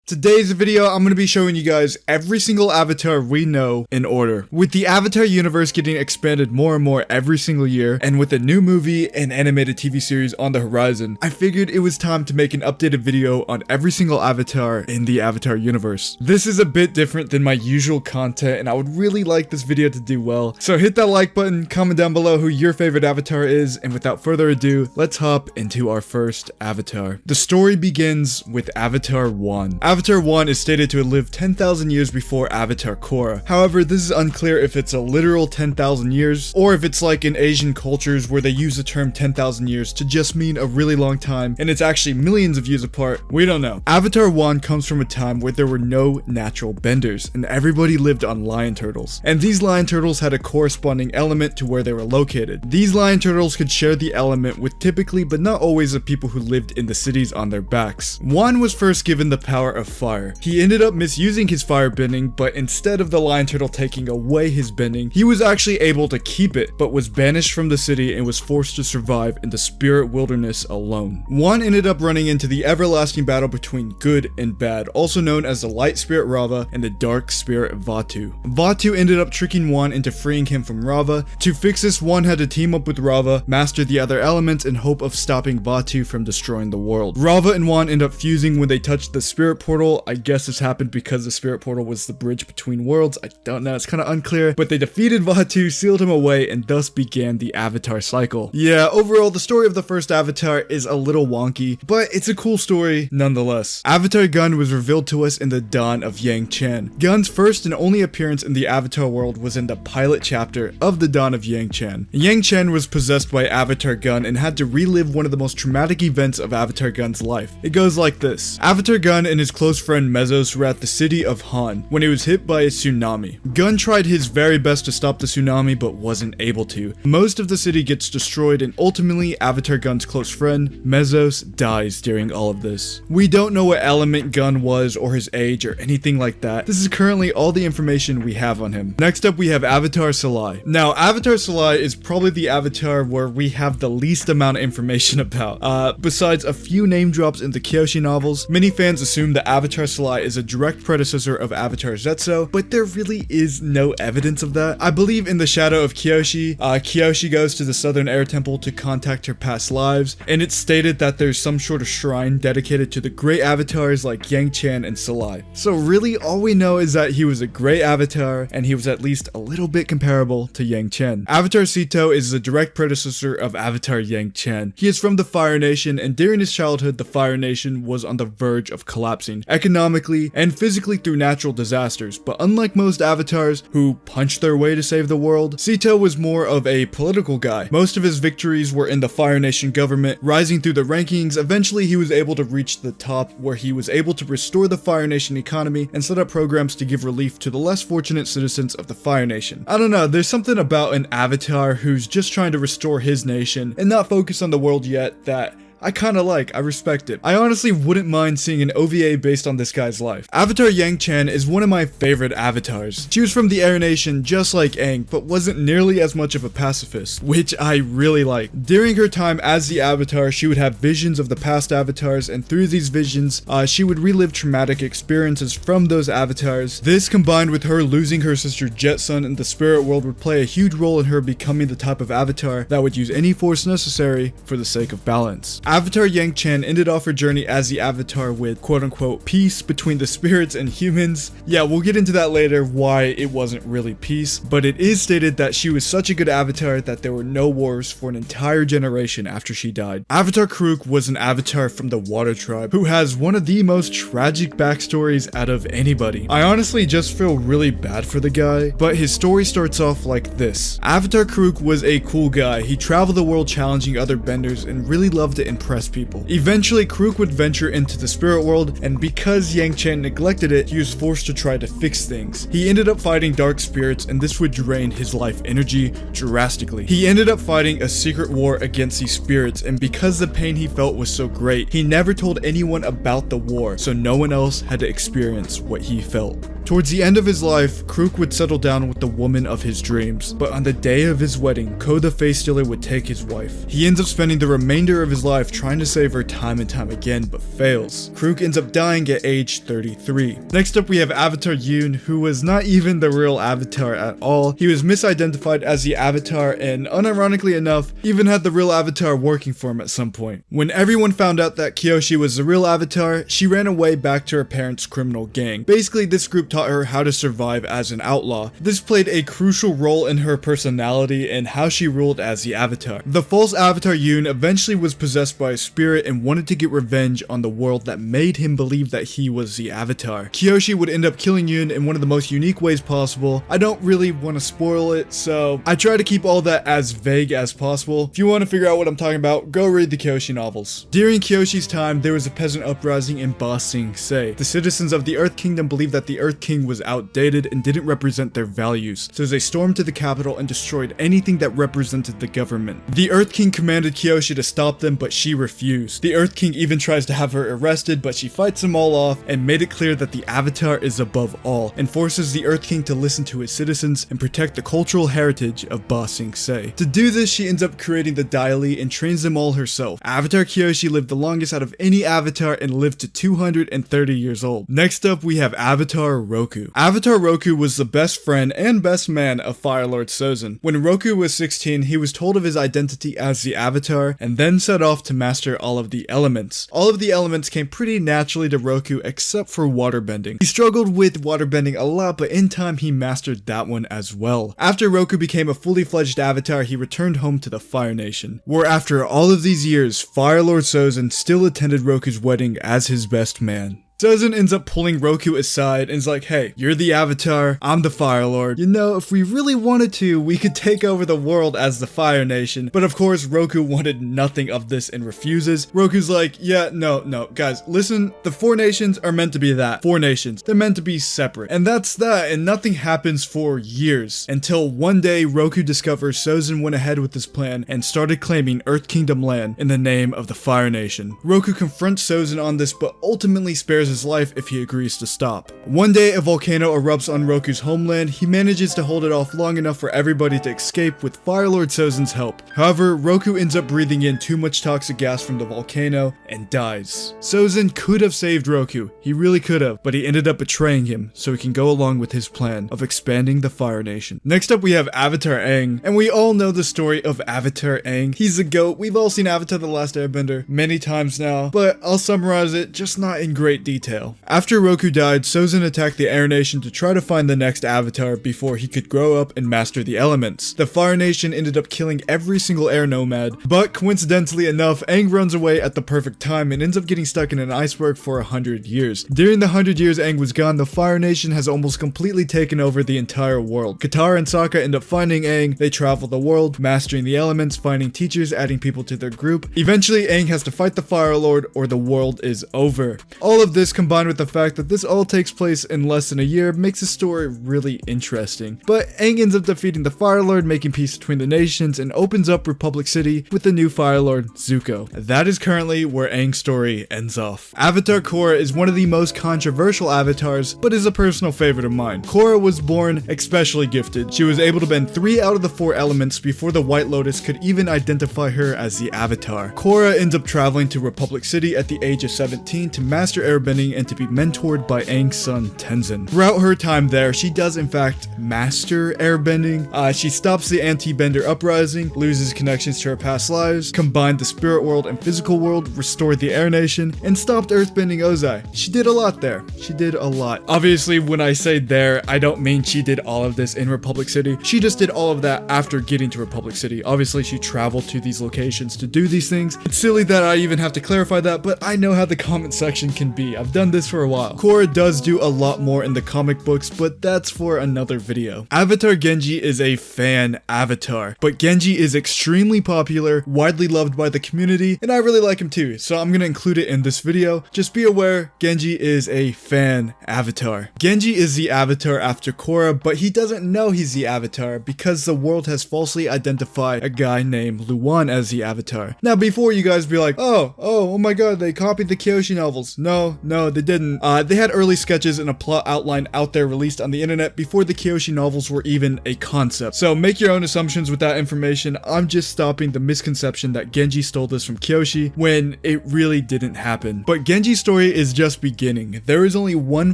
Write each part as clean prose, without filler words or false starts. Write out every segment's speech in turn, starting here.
Today's video, I'm going to be showing you guys every single avatar we know in order. With the Avatar universe getting expanded more and more every single year, and with a new movie and animated TV series on the horizon, I figured it was time to make an updated video on every single avatar in the Avatar universe. This is a bit different than my usual content, and I would really like this video to do well. So hit that like button, comment down below who your favorite avatar is, and without further ado, let's hop into our first avatar. The story begins with Avatar 1. Avatar 1 is stated to have lived 10,000 years before Avatar Korra. However, this is unclear if it's a literal 10,000 years, or if it's like in Asian cultures where they use the term 10,000 years to just mean a really long time, and it's actually millions of years apart. We don't know. Avatar 1 comes from a time where there were no natural benders, and everybody lived on lion turtles. And these lion turtles had a corresponding element to where they were located. These lion turtles could share the element with typically, but not always, the people who lived in the cities on their backs. One was first given the power of fire. He ended up misusing his fire bending, but instead of the lion turtle taking away his bending, he was actually able to keep it, but was banished from the city and was forced to survive in the spirit wilderness alone. One ended up running into the everlasting battle between good and bad, also known as the light spirit Rava and the dark spirit Vatu. Vatu ended up tricking One into freeing him from Rava. To fix this, One had to team up with Rava, master the other elements in hope of stopping Vatu from destroying the world. Rava and One end up fusing when they touched the spirit portal. I guess this happened because the spirit portal was the bridge between worlds. I don't know, it's kind of unclear, but they defeated Vatu, sealed him away, and thus began the Avatar cycle. Yeah, overall, the story of the first Avatar is a little wonky, but it's a cool story nonetheless. Avatar Gun was revealed to us in the dawn of Yangchen. Gun's first and only appearance in the Avatar world was in the pilot chapter of the dawn of Yangchen. Yangchen was possessed by Avatar Gun and had to relive one of the most traumatic events of Avatar Gun's life. It goes like this. Avatar Gun and his close friend Mezos were at the city of Han when he was hit by a tsunami. Gun tried his very best to stop the tsunami but wasn't able to. Most of the city gets destroyed, and ultimately Avatar Gun's close friend Mezos dies during all of this. We don't know what element Gun was or his age or anything like that. This is currently all the information we have on him. Next up we have Avatar Salai. Now Avatar Salai is probably the avatar where we have the least amount of information about. Besides a few name drops in the Kyoshi novels, many fans assume that Avatar Salai is a direct predecessor of Avatar Szeto, but there really is no evidence of that. I believe in the shadow of Kyoshi, Kyoshi goes to the Southern Air Temple to contact her past lives, and it's stated that there's some sort of shrine dedicated to the great avatars like Yangchen and Salai. So really all we know is that he was a great avatar, and he was at least a little bit comparable to Yangchen. Avatar Szeto is the direct predecessor of Avatar Yangchen. He is from the Fire Nation, and during his childhood the Fire Nation was on the verge of collapsing, economically and physically through natural disasters, but unlike most avatars who punched their way to save the world, Szeto was more of a political guy. Most of his victories were in the Fire Nation government, rising through the rankings. Eventually he was able to reach the top, where he was able to restore the Fire Nation economy and set up programs to give relief to the less fortunate citizens of the Fire Nation. I don't know, there's something about an avatar who's just trying to restore his nation and not focus on the world yet that I kinda like, I respect it. I honestly wouldn't mind seeing an OVA based on this guy's life. Avatar Yangchen is one of my favorite avatars. She was from the Air Nation just like Aang, but wasn't nearly as much of a pacifist, which I really like. During her time as the avatar, she would have visions of the past avatars, and through these visions, she would relive traumatic experiences from those avatars. This, combined with her losing her sister Jetsun in the spirit world, would play a huge role in her becoming the type of avatar that would use any force necessary for the sake of balance. Avatar Yangchen ended off her journey as the avatar with quote-unquote peace between the spirits and humans. Yeah, we'll get into that later why it wasn't really peace, but it is stated that she was such a good avatar that there were no wars for an entire generation after she died. Avatar Kuruk was an avatar from the Water Tribe who has one of the most tragic backstories out of anybody. I honestly just feel really bad for the guy, but his story starts off like this. Avatar Kuruk was a cool guy. He traveled the world challenging other benders and really loved to impress people. Eventually, Kuruk would venture into the spirit world, and because Yangchen neglected it, he was forced to try to fix things. He ended up fighting dark spirits, and this would drain his life energy drastically. He ended up fighting a secret war against these spirits, and because the pain he felt was so great, he never told anyone about the war, so no one else had to experience what he felt. Towards the end of his life, Kuruk would settle down with the woman of his dreams, but on the day of his wedding, Ko the Face Stealer would take his wife. He ends up spending the remainder of his life trying to save her time and time again, but fails. Kuruk ends up dying at age 33. Next up we have Avatar Yoon, who was not even the real Avatar at all. He was misidentified as the Avatar and, unironically enough, even had the real Avatar working for him at some point. When everyone found out that Kyoshi was the real Avatar, she ran away back to her parents' criminal gang. Basically, this group taught her how to survive as an outlaw. This played a crucial role in her personality and how she ruled as the Avatar. The false Avatar Yoon eventually was possessed by a spirit and wanted to get revenge on the world that made him believe that he was the Avatar. Kyoshi would end up killing Yoon in one of the most unique ways possible. I don't really want to spoil it, so I try to keep all that as vague as possible. If you want to figure out what I'm talking about, go read the Kyoshi novels. During Kyoshi's time, there was a peasant uprising in Ba Sing Se. The citizens of the Earth Kingdom believed that the Earth King was outdated and didn't represent their values, so they stormed to the capital and destroyed anything that represented the government. The Earth King commanded Kyoshi to stop them, but she refused. The Earth King even tries to have her arrested, but she fights them all off and made it clear that the Avatar is above all, and forces the Earth King to listen to his citizens and protect the cultural heritage of Ba Sing Se. To do this, she ends up creating the Dai Li and trains them all herself. Avatar Kyoshi lived the longest out of any Avatar and lived to 230 years old. Next up, we have Avatar Roku. Avatar Roku was the best friend and best man of Fire Lord Sozin. When Roku was 16, he was told of his identity as the Avatar and then set off to master all of the elements. All of the elements came pretty naturally to Roku except for waterbending. He struggled with waterbending a lot, but in time he mastered that one as well. After Roku became a fully fledged Avatar, he returned home to the Fire Nation, where after all of these years, Fire Lord Sozin still attended Roku's wedding as his best man. Sozin ends up pulling Roku aside and is like, hey, you're the Avatar, I'm the Fire Lord. You know, if we really wanted to, we could take over the world as the Fire Nation. But of course, Roku wanted nothing of this and refuses. Roku's like, yeah, no, guys, listen, the 4 nations are meant to be that. 4 nations. They're meant to be separate. And that's that, and nothing happens for years. Until one day, Roku discovers Sozin went ahead with this plan and started claiming Earth Kingdom land in the name of the Fire Nation. Roku confronts Sozin on this, but ultimately spares his life if he agrees to stop. One day, a volcano erupts on Roku's homeland. He manages to hold it off long enough for everybody to escape with Fire Lord Sozin's help. However, Roku ends up breathing in too much toxic gas from the volcano and dies. Sozin could have saved Roku. He really could have, but he ended up betraying him so he can go along with his plan of expanding the Fire Nation. Next up, we have Avatar Aang, and we all know the story of Avatar Aang. He's a goat. We've all seen Avatar The Last Airbender many times now, but I'll summarize it, just not in great detail. After Roku died, Sozin attacked the Air Nation to try to find the next Avatar before he could grow up and master the elements. The Fire Nation ended up killing every single air nomad, but coincidentally enough, Aang runs away at the perfect time and ends up getting stuck in an iceberg for 100 years. During the 100 years Aang was gone, the Fire Nation has almost completely taken over the entire world. Katara and Sokka end up finding Aang, they travel the world, mastering the elements, finding teachers, adding people to their group. Eventually, Aang has to fight the Fire Lord or the world is over. All of this combined with the fact that this all takes place in less than a year makes the story really interesting. But Aang ends up defeating the Fire Lord, making peace between the nations, and opens up Republic City with the new Fire Lord, Zuko. That is currently where Aang's story ends off. Avatar Korra is one of the most controversial avatars, but is a personal favorite of mine. Korra was born especially gifted. She was able to bend 3 out of the 4 elements before the White Lotus could even identify her as the Avatar. Korra ends up traveling to Republic City at the age of 17 to master airbending and to be mentored by Aang's son Tenzin. Throughout her time there, she does in fact master airbending. She stops the anti-bender uprising, loses connections to her past lives, combined the spirit world and physical world, restored the Air Nation, and stopped earthbending Ozai. She did a lot there. She did a lot. Obviously, when I say there, I don't mean she did all of this in Republic City. She just did all of that after getting to Republic City. Obviously, she traveled to these locations to do these things. It's silly that I even have to clarify that, but I know how the comment section can be. I've done this for a while. Korra does do a lot more in the comic books, but that's for another video. Avatar Genji is a fan avatar, but Genji is extremely popular, widely loved by the community, and I really like him too, so I'm gonna include it in this video. Just be aware, Genji is a fan avatar. Genji is the avatar after Korra, but he doesn't know he's the avatar because the world has falsely identified a guy named Luan as the avatar. Now, before you guys be like, oh my god, they copied the Kyoshi novels. No, No, they didn't. They had early sketches and a plot outline out there released on the internet before the Kyoshi novels were even a concept. So make your own assumptions with that information. I'm just stopping the misconception that Genji stole this from Kyoshi when it really didn't happen. But Genji's story is just beginning. There is only one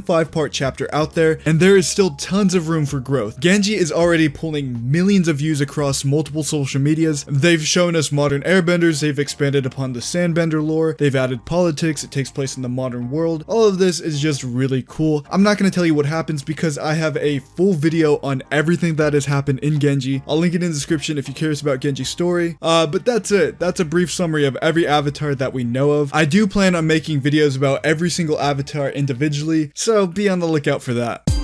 5-part chapter out there, and there is still tons of room for growth. Genji is already pulling millions of views across multiple social medias. They've shown us modern airbenders, they've expanded upon the sandbender lore, they've added politics, it takes place in the modern world. All of this is just really cool. I'm not going to tell you what happens because I have a full video on everything that has happened in Genji. I'll link it in the description if you're curious about Genji's story. But that's it. That's a brief summary of every avatar that we know of. I do plan on making videos about every single avatar individually, so be on the lookout for that.